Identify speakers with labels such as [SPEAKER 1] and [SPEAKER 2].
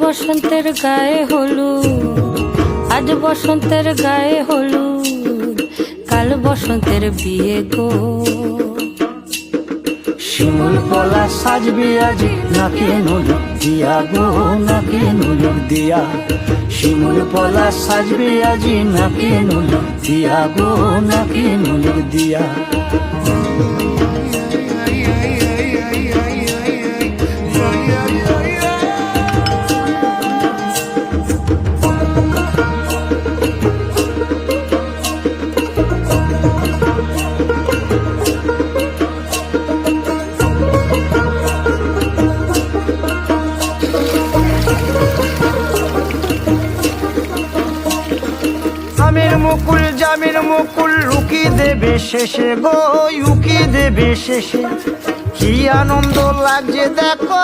[SPEAKER 1] বসন্তের গায়ে হলুদ, আজ বসন্তের গায়ে হলুদ, কাল বসন্তের বিয়ে গো।
[SPEAKER 2] শিমুল পলা সাজবে আজি নাকে নুলুক দিয়া গো, নাকে নুলুক দিয়া। শিমুল পলা সাজবে আজি নাকে নুলুক দিয়া গো, নাকে নুলুক দিয়া। আমের মুকুল জামের মুকুল লুকি দেবে শেষে গো, লুকি দেবে শেষে। কি আনন্দ লাগছে দেখো